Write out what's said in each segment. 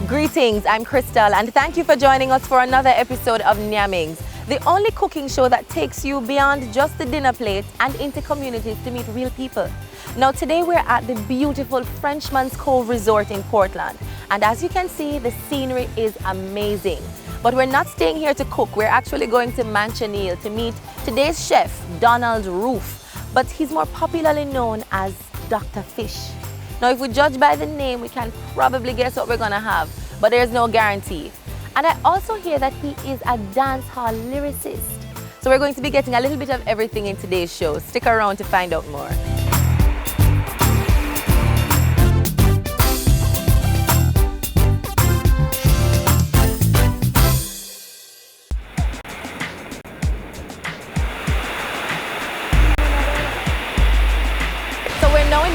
Greetings, I'm Crystal, and thank you for joining us for another episode of Nyamings, the only cooking show that takes you beyond just the dinner plate and into communities to meet real people. Now today we're at the beautiful Frenchman's Cove Resort in Portland, and as you can see, the scenery is amazing. But we're not staying here to cook, we're actually going to Manchaniel to meet today's chef, Donald Roof, but he's more popularly known as Dr. Fish. Now, if we judge by the name, we can probably guess what we're gonna have, but there's no guarantee. And I also hear that he is a dancehall lyricist. So we're going to be getting a little bit of everything in today's show. Stick around to find out more.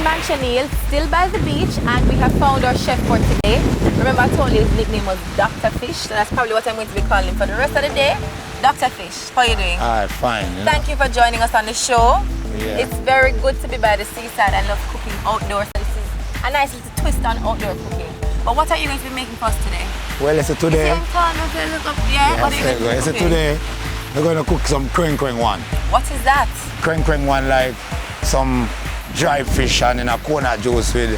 Manchaniel, still by the beach, and we have found our chef for today. Remember I told you his nickname was Dr. Fish, so that's probably what I'm going to be calling him for the rest of the day. Dr. Fish, how are you doing? Fine. Thank you for joining us on the show. Yeah. It's very good to be by the seaside. I love cooking outdoors, so this is a nice little twist on outdoor cooking. But what are you going to be making for us today? Well, it's today. Today we're going to cook some creng creng one. What is that? Creng creng one, like some dry fish and in a coconut juice with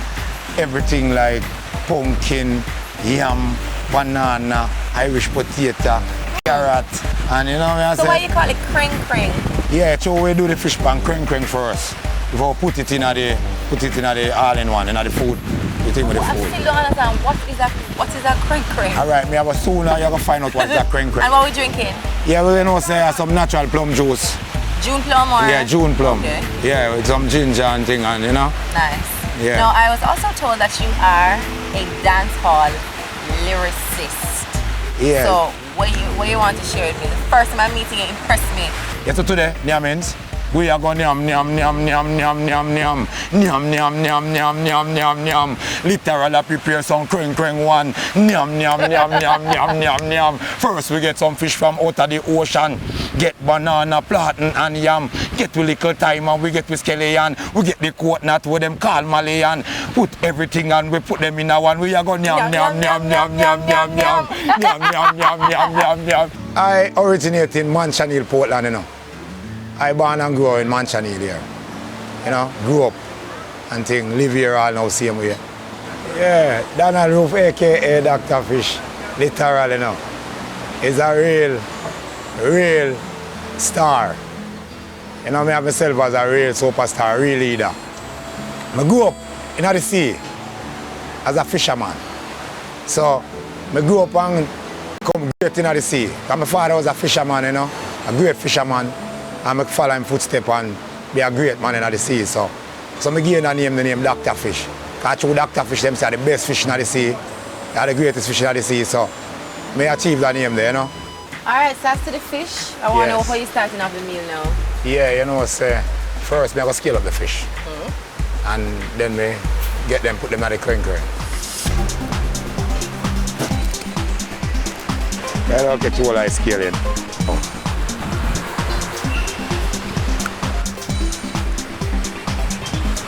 everything like pumpkin, yam, banana, Irish potato, carrot, and you know what I'm saying? So why you call it creng creng? Yeah, so we do the fish pan creng creng first. Before put it in the all-in-one, in the food. You think with the food. I still don't understand. What is that creng creng? Alright, me have a soon now you're gonna find out what's that creng creng. And what are we drinking? Yeah, we're gonna say some natural plum juice. June plum or? Yeah, June plum. Okay. Yeah, with some ginger and thing, and you know. Nice. Yeah. Now, I was also told that you are a dancehall lyricist. Yeah. So, what you want to share with me? The first time I'm meeting you impressed me. Yeah, so today, Nyamins, we are going nyam nyam nyam nyam nyam nyam nyam nyam nyam nyam nyam nyam nyam nyam. Literally prepare some creng creng one. Nyam nyam nyam nyam nyam nyam nyam. First we get some fish from out of the ocean. Get banana, plantain and yam. Get with little thyme and we get with scallion. We get the coconut with them called Malayan. Put everything and we put them in a one. We are going nyam nyam nyam nyam nyam nyam nyam nyam nyam nyam nyam nyam nyam. I originate in Manchaniel, Portland, you know. I born and grew in Manchaniel here. You know, grew up and thing, live here all now same way. Yeah, Donald Roof aka Dr. Fish, literally, you know, is a real star. You know, me have myself as a real superstar, real leader. I grew up in the sea as a fisherman. So I grew up and come great in the sea. Because my father was a fisherman, you know, a great fisherman. And I follow him footsteps and be a great man in the sea. So I give the name Dr. Fish. Because through Dr. Fish, them say the best fish in the sea. They are the greatest fish in the sea. So I achieve that name there, you know. Alright, so after the fish, I want to know how you starting off the meal now. Yeah, you know, say, first I go scale up the fish. And then me get them, put them at the creng creng. I don't get you all I scaling.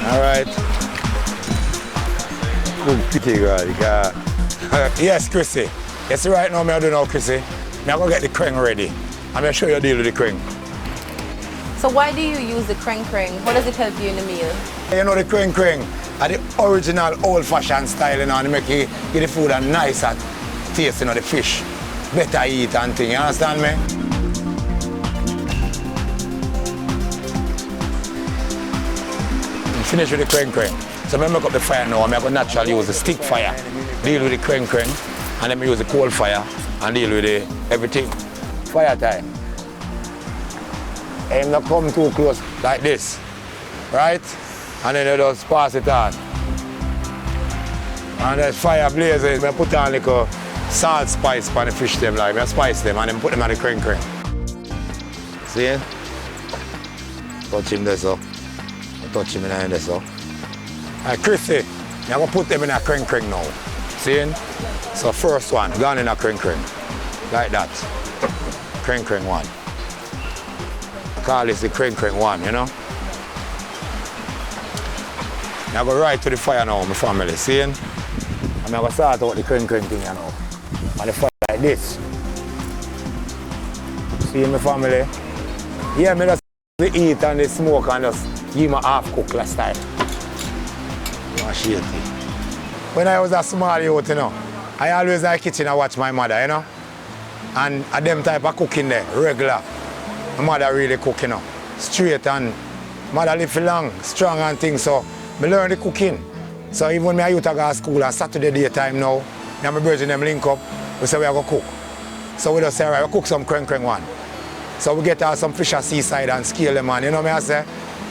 Alright. Good pity, girl. Yes, Chrissy. Yes, right now, I don't know, Chrissy. I'm going to get the creng ready. I'm going to show you a deal with the creng. So why do you use the creng creng? How does it help you in the meal? You know, the creng creng are the original old-fashioned style, you know, and make you get the food a nicer taste, you know, the fish. Better eat and thing, you understand me? Finish with the creng creng. So I'm going to make up the fire now. I'm going to naturally use the stick fire, deal with the creng creng, and then use the coal fire and deal with the everything. Fire time. And not come too close like this, right? And then you just pass it on. And there's fire blazing. I put on like a salt spice on the fish them, like I spice them and then put them on the creng creng. See? Touch him there so. Touch him in there so. Alright, Chrissy, I'm gonna put them in a creng creng now. See? So first one, gone in a creng creng. Like that. Creng creng one. Call this the creng creng one, you know? I go right to the fire now, my family, see? I I'm going to start out the crane thing, you know. And the fire like this. See my family? Yeah, me just eat and the smoke and just give me half cook last time. When I was a small youth, you know, I always in the kitchen and watch my mother, you know. And at them type of cooking there, regular. My mother really cook, you know. Straight and mother live for long, strong and things, so I learn the cooking. So even when I used to go to school on Saturday daytime now, me and my brothers them link up, we say we are going to cook. So we just say, right, we cook some creng one. So we get some fish at seaside and scale them, man. You know what I say?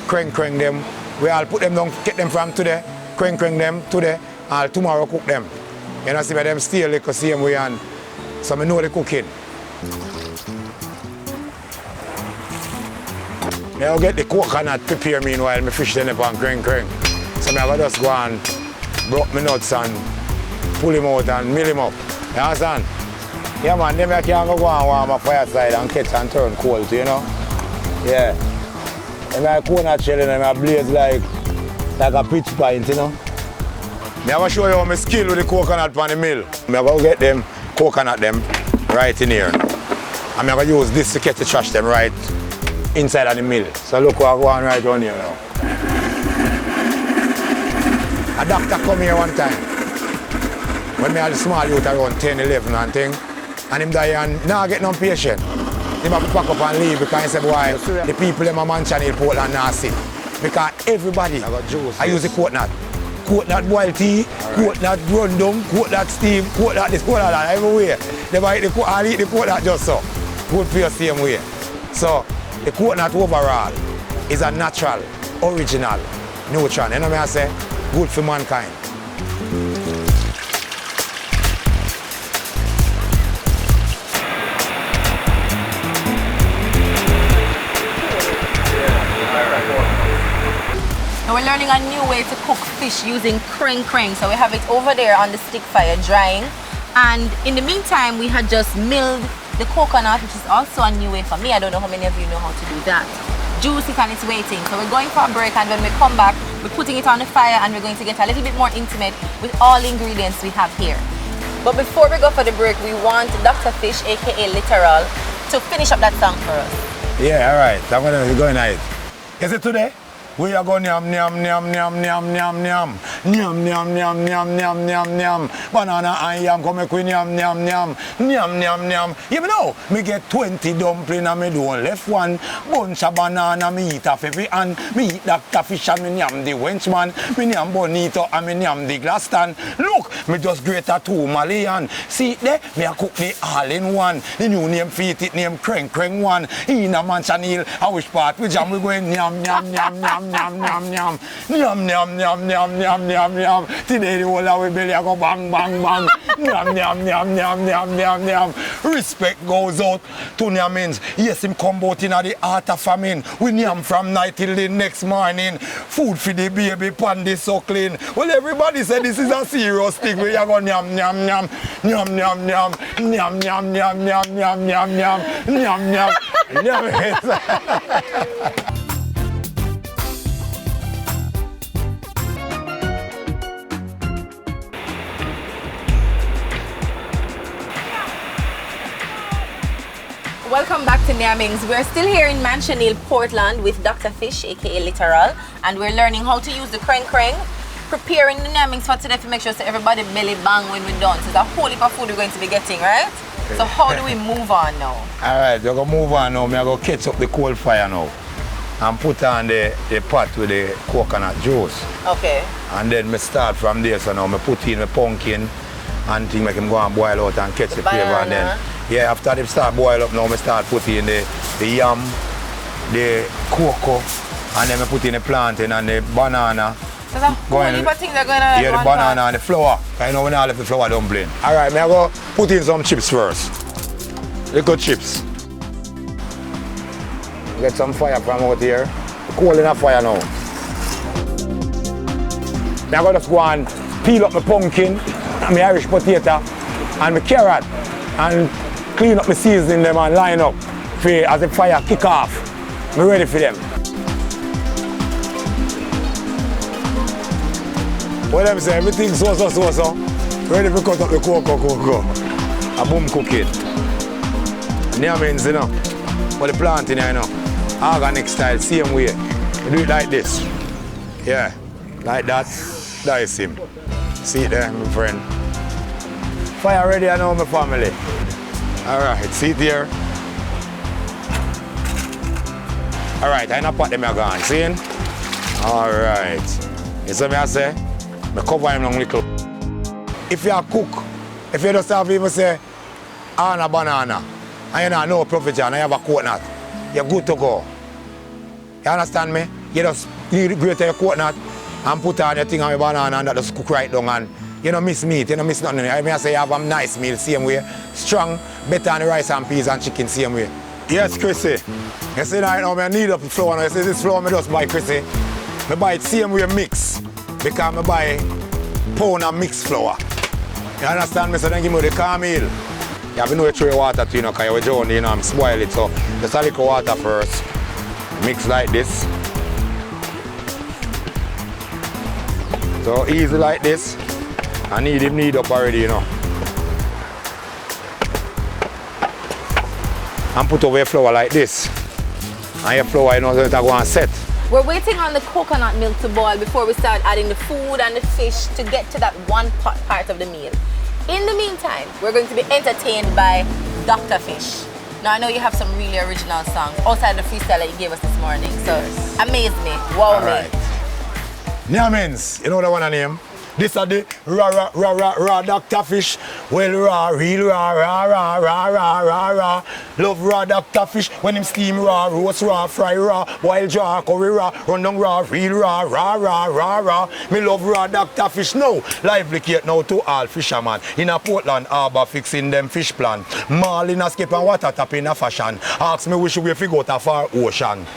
Creng them. We all put them down, get them from today, creng them today, and tomorrow cook them. You know, see where them still like the same way, and so I know the cooking. I'll get the coconut prepare meanwhile, my fish then up on creng. So I just go and broke my nuts and pull him out and mill him up. You understand? Yeah man, then I can go and warm a fireside and catch and turn cold, you know? Yeah. And my coconut shell and I blaze like a pitch pint, you know? I'm going to show you how my skill with the coconut on the mill. I'm going to get them coconut them right in here. I'm going to use this to catch the trash them right inside of the mill. So look what I go on right on here now. A doctor come here one time when I had a small youth around 10, 11 and thing, and him die and now get no patient. He have to pack up and leave because he said, boy, the people in my mansion in Portland now sit. Because everybody, I use the coconut. Coconut boiled tea, coconut rundum, coconut steam, coconut this, coconut that, everywhere. They might eat the coconut just so. Good for your same way. So, the coconut overall is a natural, original nutrient. You know what I say? Good for mankind. Now we're learning a new way to cook fish using creng. So we have it over there on the stick fire drying. And in the meantime, we had just milled the coconut, which is also a new way for me. I don't know how many of you know how to do that. Juice it and it's waiting. So we're going for a break, and when we come back, we're putting it on the fire and we're going to get a little bit more intimate with all the ingredients we have here. But before we go for the break, we want Dr. Fish, aka Literal, to finish up that song for us. Yeah, all right. I'm going to go in it. Is it today? We are going yum yum yum yum yum yum yum yum yum yum yum yum yum yum banana and yam come make we yum yum yum yum yum yum. You know, me get 20 dumpling and me don't left one bunch of banana me eat off every hand. Me eat Dr. Fish and me yam the wenchman. Me yam bonito and me yam the glass stand. Look, me just grate a 2 Malayan. See there, me a cook the all-in-one. The new name feet it name creng one. In a mansion hill, I wish part we jam we going yum yum yum yum. Yum yum yum yum yum yum yum yum yum yum. Today the whole of we belly go bang bang bang. Yum yum yum yum yum yum yum. Respect goes out to Nyamins. Yes, him come out in the heart of famine. We yam from night till the next morning. Food for the baby pan the suckling. Well, everybody said this is a serious thing. We are going yum yum yum yum yum yum yum yum yum yum yum yum yum yum yum. Welcome back to Nyamings. We're still here in Mansion Hill, Portland with Dr. Fish, aka Literal, and we're learning how to use the creng, preparing the Nyamings for today to make sure so everybody belly bang when we're done. So there's a whole heap of food we're going to be getting, right? So how do we move on now? Alright, we're going to move on now. I'm going to catch up the coal fire now and put on the pot with the coconut juice. Okay. And then I start from there. So now I put in the pumpkin and things make him go and boil out and catch the flavor. And then, yeah, after they start boil up now, I start putting in the yam, the cocoa, and then I put in the plantain and the banana. So the whole heap of things are going to yeah, the banana and the flour. I know when I left the flour dumpling. Alright, I'm going to put in some chips first. Little chips. Get some fire from out here. Coal in a fire now. I'm going to just go and peel up my pumpkin, and my Irish potato, and my carrot, and clean up my seasoning them and line up for as the fire kick off. I'm ready for them. What them say, everything so. Ready to cut up the cocoa. A boom cooking. Nyamins, you know. But the planting, you know. Organic style, same way. You do it like this. Yeah. Like that. Dice him. See it there, my friend. Fire ready, I know, my family. Alright, see it there. Alright, I not put them again, see it? Alright. You see me I say? I cover him long little. If you cook, if you just have even say, a banana, and you don't know profit and you have a coconut, you're good to go. You understand me? You just need grate your coconut and put on your thing on your banana and that just cook right down and you don't miss meat, you don't miss nothing. I mean I say you have a nice meal same way. Strong, better than the rice and peas and chicken same way. Yes, Chrissy. You see right now I need up the flour now. You see this flour I just buy, Chrissy. I buy it same way mix because I buy pound of mixed flour. You understand me? So then give me the cornmeal. You have to know you throw water to, you know, because you drown, you know, I'm spoil it. So just a little water first. Mix like this. So easy like this. I need him knead up already, you know. And put over your flour like this. And your flour, you know, so it'll go and set. We're waiting on the coconut milk to boil before we start adding the food and the fish to get to that one pot part of the meal. In the meantime, we're going to be entertained by Dr. Fish. Now I know you have some really original songs outside the freestyle that you gave us this morning, so amaze me, wow me. Nyamins, you know the one I name? This are the raw Dr. Fish. Well raw, real raw. Love raw Dr. Fish when him steam raw, roast raw, fry raw, boil jar, curry raw, run down raw, real raw. Me love raw Dr. Fish now. Lively cake now to all fishermen. In a Portland harbor fixing them fish plan. Mall in a skip and water tap in a fashion. Ask me which way fi go to far ocean.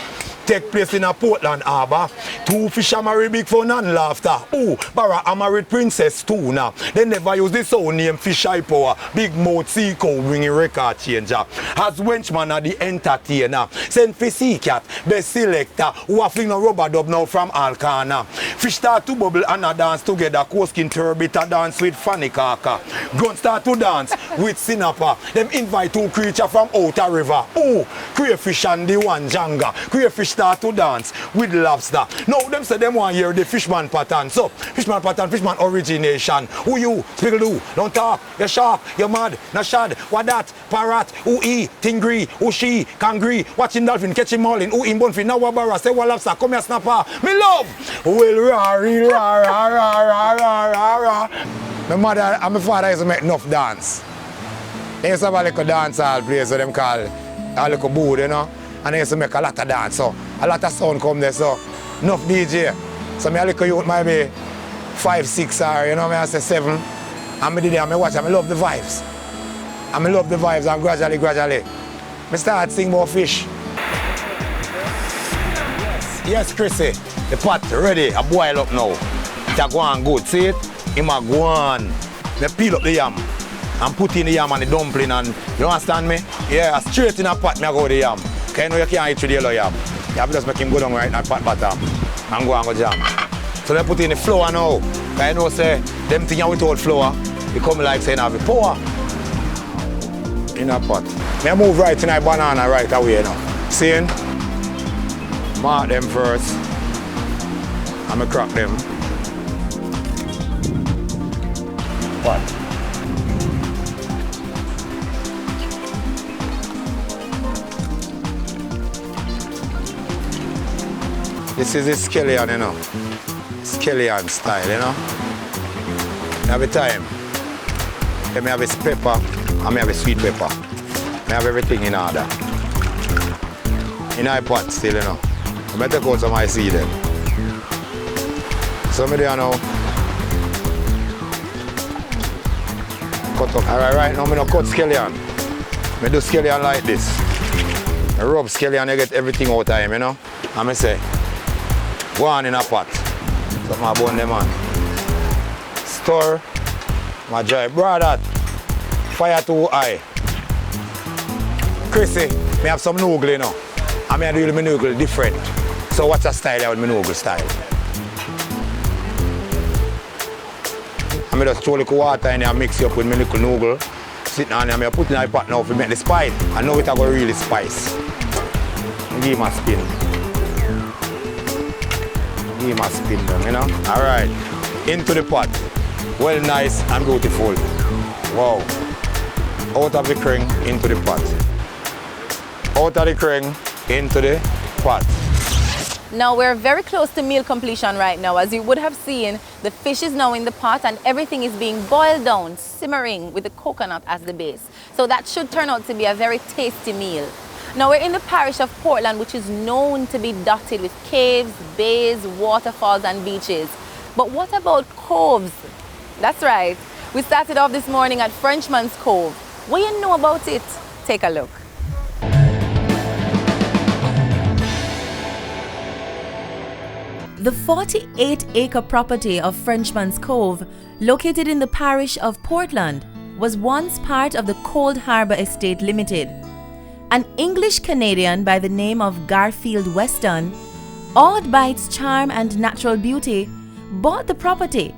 Take place in a Portland harbor. Two fisher marry big fun and laughter. Ooh, Barra a married princess too now. They never use the sound name fish eye power. Big mouth sea cow bringing record changer. As wenchman are the entertainer. Send for sea cat, best selector. Who a fling a rubber dub now from all corner. Fish start to bubble and a dance together. Coaskin turbit a dance with Fanny Kaka. Grunt start to dance with Sinapa. Them invite two creature from outer river. Ooh, crayfish and the one janga. Crayfish start to dance with lobster. Now them say them want hear the fishman pattern. So fishman pattern, fishman origination. Who you? Spiggle do. Don't talk. You're sharp. You're mad. Nashad. What that? Parrot. Who he? Tingri. Who she? Kangri. Watching dolphin. Catching marlin. Who in bonfin. Now wabara. Say what lobster. Come here snapper. Me love. Well rah. My mother and my father used to make enough dance. They used to have a little dance hall place so them call a little booth, you know. And they used to make a lot of dance, so a lot of sound come there, so enough DJ. So me a little youth might be 5, 6 or you know me I say 7. And me did it and me watch and I love the vibes. And I love the vibes and gradually, me start sing more fish. Yes, Chrissy, the pot ready, I boil up now. It a go on good, see it? It a go on. Me peel up the yam and put in the yam and the dumpling and, you understand me? Yeah, straight in a pot me I go the yam. Because you know you can't eat with the yellow yam. You have to just make him go down right in that pot bottom and go jam. So they put in the flour now. Because you know say, them things without flour, it come like saying have the power in a pot. Me move right in that banana right away you know. See? Mark them first. And I crack them. What? This is the scallion, you know. Scallion style, you know. Every time, I have this pepper and I have a sweet pepper. I have everything in order. In my pot still, you know. I better take out some of my seed then. So I do now. Cut up. Alright, right now I don't cut scallion. I do scallion like this. I rub scallion and get everything out of him, you know. And I say, go on in a pot. Something about them on. Stir. My dry. Brother, fire too high. Chrissy, I have some noodle, you know. I mean, I do my noodle different. So what's the style with my noodle style? I And I just throw a little water in there and mix it up with my little noodle. Sitting on there, I put it in the pot now to make the spice. I know it will go really spice. Give him a spin. Give him a spin them, you know? Alright, into the pot. Well, nice and beautiful. Wow. Out of the cring, into the pot. Out of the cring, into the pot. Now we're very close to meal completion right now. As you would have seen, the fish is now in the pot and everything is being boiled down, simmering with the coconut as the base. So that should turn out to be a very tasty meal. Now we're in the parish of Portland, which is known to be dotted with caves, bays, waterfalls and beaches. But what about coves? That's right. We started off this morning at Frenchman's Cove. What do you know about it? Take a look. The 48-acre property of Frenchman's Cove, located in the parish of Portland, was once part of the Cold Harbour Estate Limited. An English-Canadian by the name of Garfield Weston, awed by its charm and natural beauty, bought the property.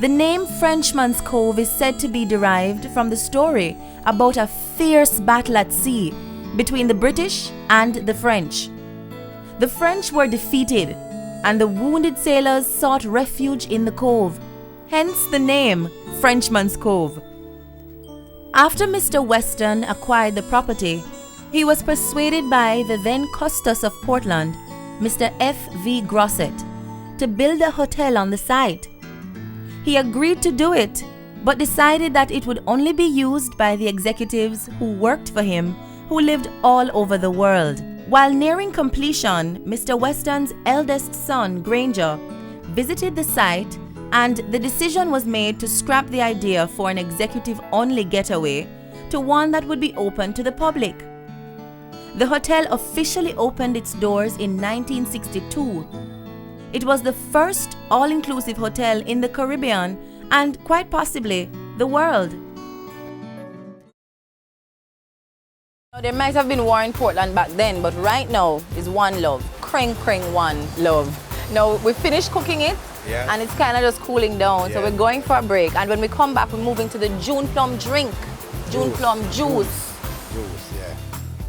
The name Frenchman's Cove is said to be derived from the story about a fierce battle at sea between the British and the French. The French were defeated, and the wounded sailors sought refuge in the cove, hence the name Frenchman's Cove. After Mr. Weston acquired the property, he was persuaded by the then Custos of Portland, Mr. F.V. Grosset, to build a hotel on the site. He agreed to do it, but decided that it would only be used by the executives who worked for him, who lived all over the world. While nearing completion, Mr. Weston's eldest son, Granger, visited the site, and the decision was made to scrap the idea for an executive-only getaway to one that would be open to the public. The hotel officially opened its doors in 1962. It was the first all-inclusive hotel in the Caribbean and quite possibly the world. There might have been war in Portland back then, but right now is one love. Kring one love. Now we finished cooking it, and it's kind of just cooling down, so we're going for a break. And when we come back, we're moving to the June plum drink, June plum juice. Juice, yeah.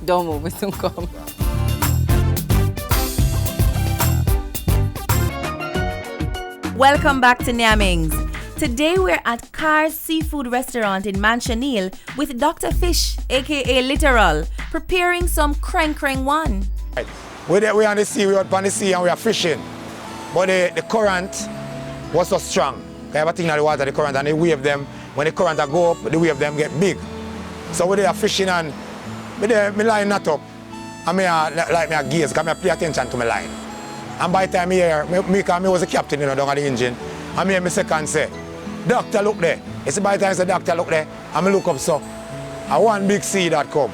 Don't move, we soon come. Welcome back to Nyamings. Today we're at Car's Seafood Restaurant in Manchonil with Dr. Fish, aka Literal, preparing some kreng one. Right. We're on the sea, we're out on the sea and we are fishing. But the current was so strong. I have a thing in the water, the current, and the wave them, when the current go up, the wave them get big. So we're there fishing and me line not up. And like me a gaze, because I pay attention to my line. And by the time I was a captain, down at the engine, and me second say, doctor look there. It's by the time I say, doctor look there, and I look up so. And one big sea that come.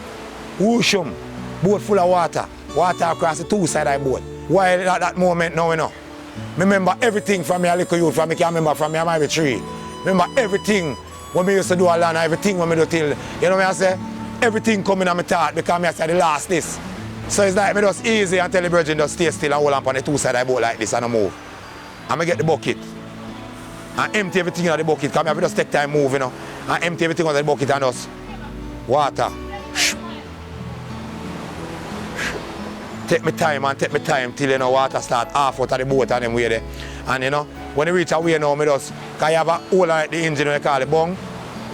Whoosh boat full of water. Water across the two sides of the boat. While at that moment now, you know, I remember everything from my little youth, from me can remember from my ivy tree. Remember everything when we used to do a land, everything when we do till, you know what I say? Everything coming on my thought because I said the last this. So it's like me just easy and tell the virgin just stay still and hold on the two sides of the boat like this and I move. And I get the bucket. And empty everything out of the bucket, because I just take time move, you know. And empty everything out of the bucket and just water. Take my time till you know water start half out of the boat and then way there. And you know, when you reach a way now, because you have a hole like the engine when you call it bung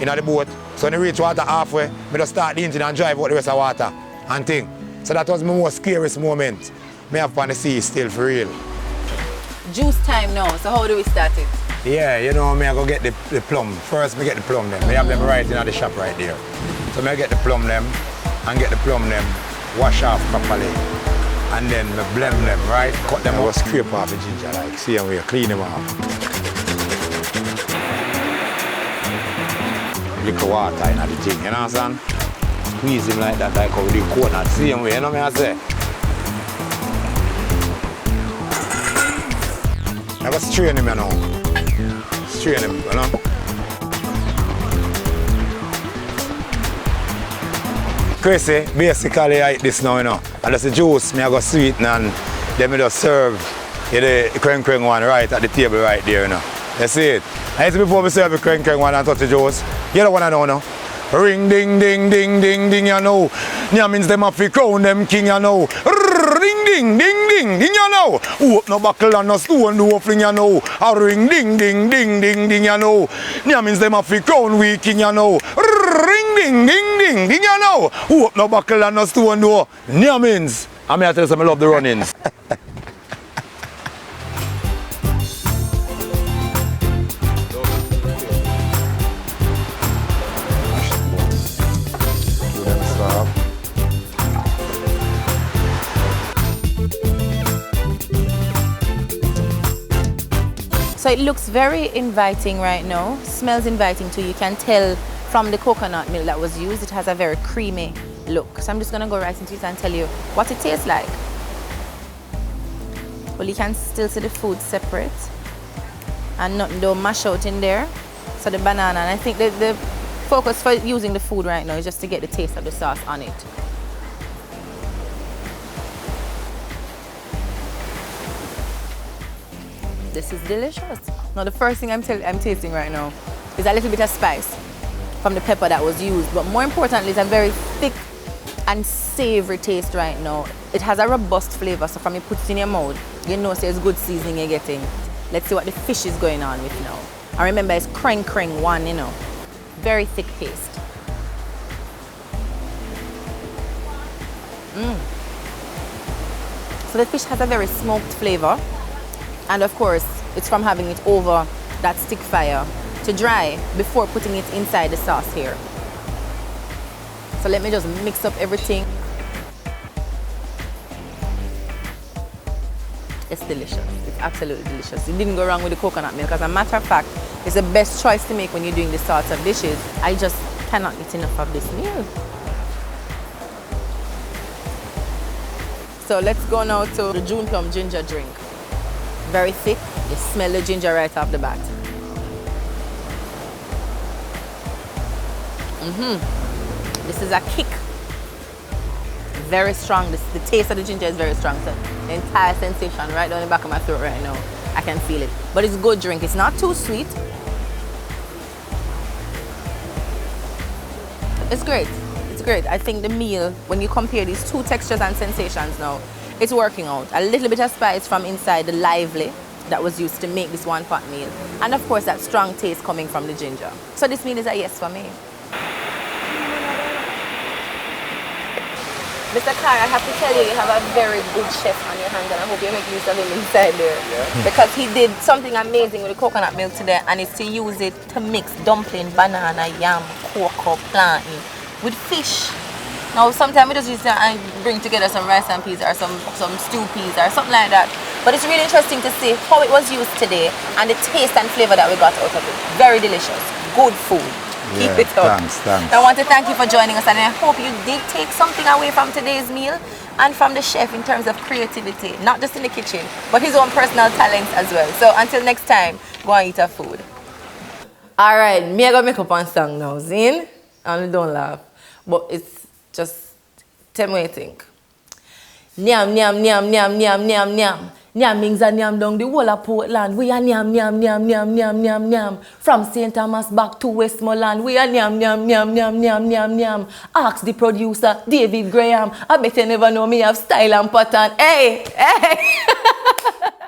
in the boat. So when you reach water halfway, I just start the engine and drive out the rest of water and thing. So that was my most scariest moment. I have on the sea still for real. Juice time now, so how do we start it? Yeah, you know, I go get the plum. First, I get the plum them. They have them right in the shop right there. So I get the plum them and get the plum them, wash off properly. And then I blend them, right? Cut them out, scrape off the ginger, like, see how we clean them off. Little water in the thing, you know what I'm saying? Squeeze him like that, like how we do coconut, see how we, you know what I say? I was strain him, you know. Strain him, you know. Crazy, basically I eat this now, you know. And that's the juice, I go sweeten and then I just serve the kreng one right at the table right there, you know. You see it? And it's before we serve the crank one and touch the jaws. You don't want to know now. Ring ding ding ding ding ding, you know. That means them have to crown them king, you know. Ring ding ding ding ding, you know. Open no buckle and no stone do fling, you know. A ring ding ding ding ding ding, you know. That means them have to crown we king, you know. Ring ding ding ding ding, you know. Open no buckle and no stone do. That means I'm here to tell you something, I love the run-ins. So it looks very inviting right now. Smells inviting too. You can tell from the coconut milk that was used, it has a very creamy look. So I'm just gonna go right into it and tell you what it tastes like. Well, you can still see the food separate and nothing don't mash out in there. So the banana, and I think the focus for using the food right now is just to get the taste of the sauce on it. This is delicious. Now the first thing I'm tasting right now is a little bit of spice from the pepper that was used, but more importantly, it's a very thick and savory taste right now. It has a robust flavor, so from you put it in your mouth, you know so it's good seasoning you're getting. Let's see what the fish is going on with now. And remember, it's creng creng one, you know. Very thick paste. So the fish has a very smoked flavor. And of course, it's from having it over that stick fire to dry before putting it inside the sauce here. So let me just mix up everything. It's delicious. It's absolutely delicious. It didn't go wrong with the coconut milk. As a matter of fact, it's the best choice to make when you're doing the sorts of dishes. I just cannot eat enough of this meal. So let's go now to the June plum ginger drink. Very thick. You smell the ginger right off the bat. This is a kick. Very strong. The taste of the ginger is very strong. So the entire sensation right down the back of my throat right now. I can feel it. But it's a good drink. It's not too sweet. It's great. It's great. I think the meal, when you compare these two textures and sensations now, it's working out. A little bit of spice from inside the lively that was used to make this one pot meal. And of course that strong taste coming from the ginger. So this meal is a yes for me. Mr. Carr, I have to tell you, you have a very good chef on your hands, and I hope you're making use of him inside there. Yeah. Because he did something amazing with the coconut milk today, and it's to use it to mix dumpling, banana, yam, cocoa, plantain with fish. Now, sometimes we just use and bring together some rice and peas or some stew peas or something like that. But it's really interesting to see how it was used today and the taste and flavor that we got out of it. Very delicious. Good food. Yeah, keep it up. Thanks. I want to thank you for joining us, and I hope you did take something away from today's meal and from the chef in terms of creativity, not just in the kitchen, but his own personal talents as well. So until next time, go and eat our food. All right, me I gotta make up one song now, Zin. And don't laugh, but it's just tell me what you think. Nyam nyam nyam nyam nyam nyam nyam. Nyam means a nyam down the whole of Portland. We are nyam nyam nyam nyam nyam nyam nyam. From St. Thomas back to Westmoreland. We are nyam nyam nyam nyam nyam nyam nyam. Ask the producer, David Graham. I bet you never know me have style and pattern. Hey, hey.